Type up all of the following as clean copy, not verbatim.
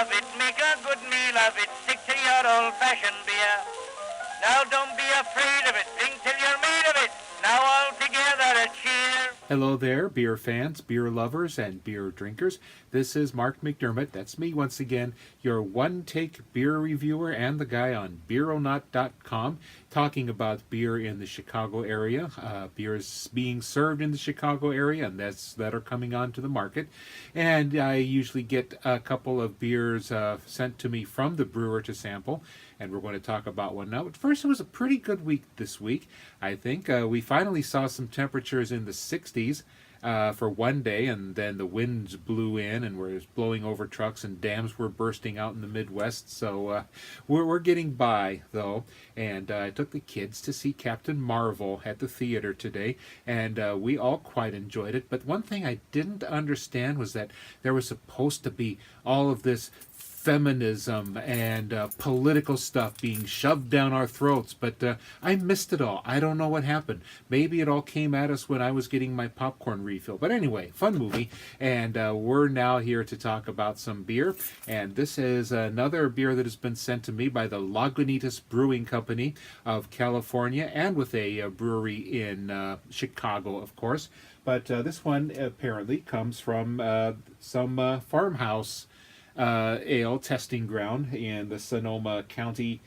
of it, make a good meal of it, stick to your old-fashioned beer. Now don't be afraid of it, drink till you're made of it. Now all together a cheer. Hello there, beer fans, beer lovers, and beer drinkers. This is Mark McDermott. That's me once again, your one-take beer reviewer and the guy on Beeronaut.com, talking about beer in the Chicago area, beers being served in the Chicago area, and that are coming onto the market. And I usually get a couple of beers sent to me from the brewer to sample, and we're going to talk about one now. But first, it was a pretty good week this week, I think. We finally saw some temperatures in the 60s for one day, and then the winds blew in and were blowing over trucks, and dams were bursting out in the Midwest. So we're getting by, though. And I took the kids to see Captain Marvel at the theater today, and we all quite enjoyed it. But one thing I didn't understand was that there was supposed to be all of this feminism and political stuff being shoved down our throats, but I missed it all. I don't know what happened. Maybe it all came at us when I was getting my popcorn refill. But anyway, fun movie, and we're now here to talk about some beer, and this is another beer that has been sent to me by the Lagunitas Brewing Company of California, and with a brewery in Chicago, of course. But this one apparently comes from some farmhouse ale testing ground in the Sonoma County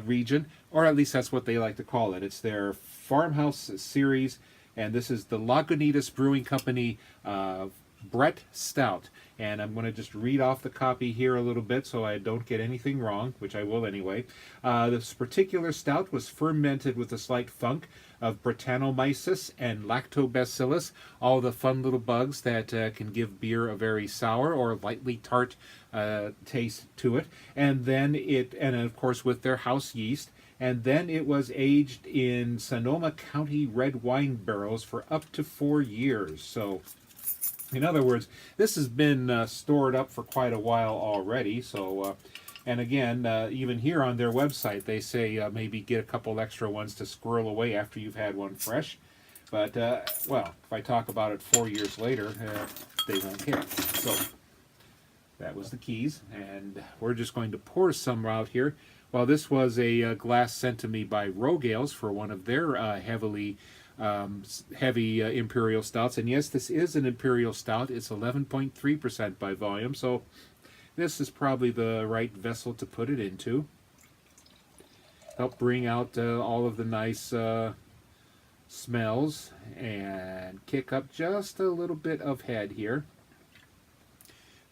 region, or at least that's what they like to call it. It's their farmhouse series, and this is the Lagunitas Brewing Company Brett Stout. And I'm going to just read off the copy here a little bit so I don't get anything wrong, which I will anyway. This particular stout was fermented with a slight funk of Brettanomycens and lactobacillus, all the fun little bugs that can give beer a very sour or lightly tart taste to it. And then and of course with their house yeast. And then it was aged in Sonoma County red wine barrels for up to 4 years. So, in other words, this has been stored up for quite a while already. So, and again, even here on their website, they say maybe get a couple extra ones to squirrel away after you've had one fresh. But, well, if I talk about it 4 years later, they won't care. So, that was the keys. And we're just going to pour some out here. Well, this was a glass sent to me by Rogue Ales for one of their heavy imperial stouts. And yes, this is an imperial stout. It's 11.3% by volume, so this is probably the right vessel to put it into. Help bring out all of the nice smells and kick up just a little bit of head here.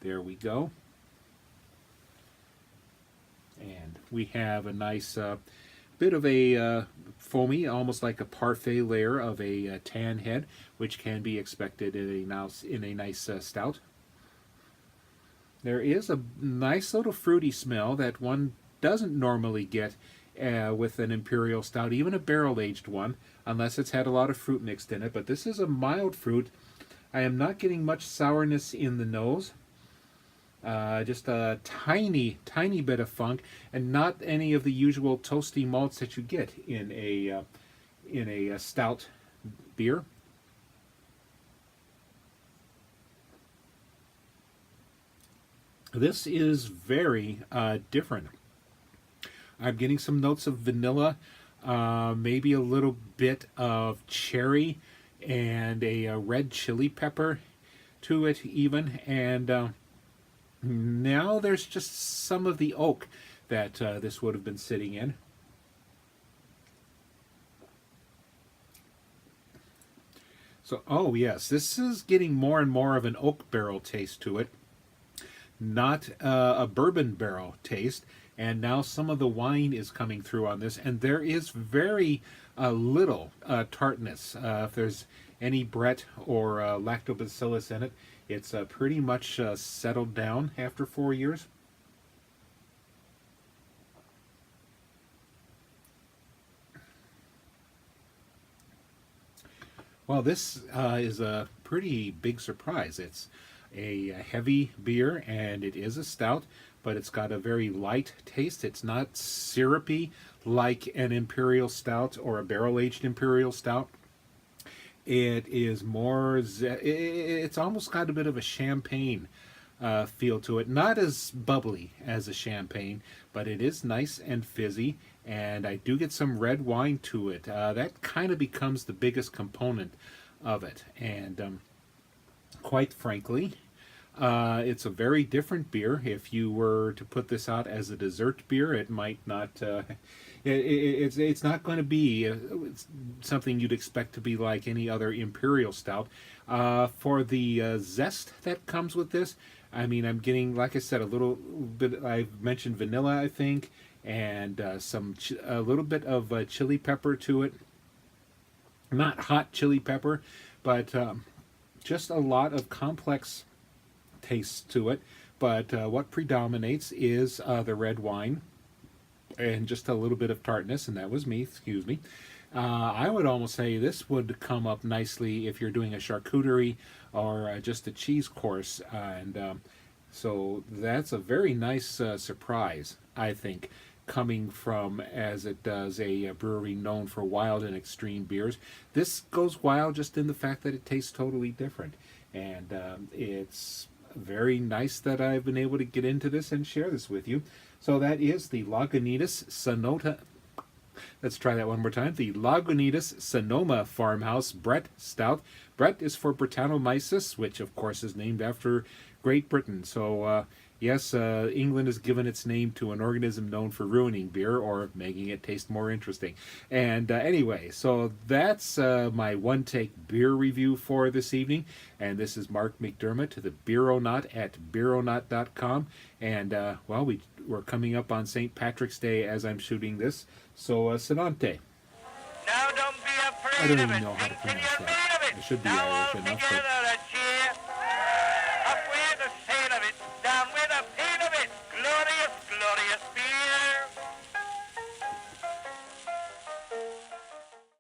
There we go. And we have a nice bit of a foamy, almost like a parfait layer of a tan head, which can be expected in a nice stout. There is a nice little fruity smell that one doesn't normally get with an imperial stout, even a barrel-aged one, unless it's had a lot of fruit mixed in it. But this is a mild fruit. I am not getting much sourness in the nose. Just a tiny bit of funk, and not any of the usual toasty malts that you get in a stout beer. This is very different. I'm getting some notes of vanilla, maybe a little bit of cherry, and a red chili pepper to it even, and now there's just some of the oak that this would have been sitting in. So, oh yes, this is getting more and more of an oak barrel taste to it, not a bourbon barrel taste. And now some of the wine is coming through on this, and there is very little tartness. If there's any Brett or lactobacillus in it, it's pretty much settled down after 4 years. Well, this is a pretty big surprise. It's a heavy beer, and it is a stout, but it's got a very light taste. It's not syrupy like an imperial stout or a barrel-aged imperial stout. It is more, it's almost got a bit of a champagne feel to it. Not as bubbly as a champagne, but it is nice and fizzy, and I do get some red wine to it. That kind of becomes the biggest component of it, and quite frankly, it's a very different beer. If you were to put this out as a dessert beer, it might not. It's not going to be something you'd expect to be like any other imperial stout. For the zest that comes with this, I mean, I'm getting, like I said, a little bit. I've mentioned vanilla, I think, and a little bit of chili pepper to it. Not hot chili pepper, but just a lot of complex tastes to it. But what predominates is the red wine and just a little bit of tartness, and that was me, excuse me. I would almost say this would come up nicely if you're doing a charcuterie or just a cheese course, and so that's a very nice surprise, I think, coming from, as it does, a brewery known for wild and extreme beers. This goes wild just in the fact that it tastes totally different, and it's very nice that I've been able to get into this and share this with you. So that is the Lagunitas Sonota. Let's try that one more time. The Lagunitas Sonoma Farmhouse Brett Stout. Brett is for Brettanomycens, which of course is named after Great Britain. So yes, England has given its name to an organism known for ruining beer or making it taste more interesting. And anyway, so that's my one-take beer review for this evening. And this is Mark McDermott to the Beeronaut at beeronaut.com. And, well, we're coming up on St. Patrick's Day as I'm shooting this. So, Sedante. Now don't be afraid I don't of even it. know how to Drink till pronounce you're that. made of it. I should be Now all Irish enough, together but a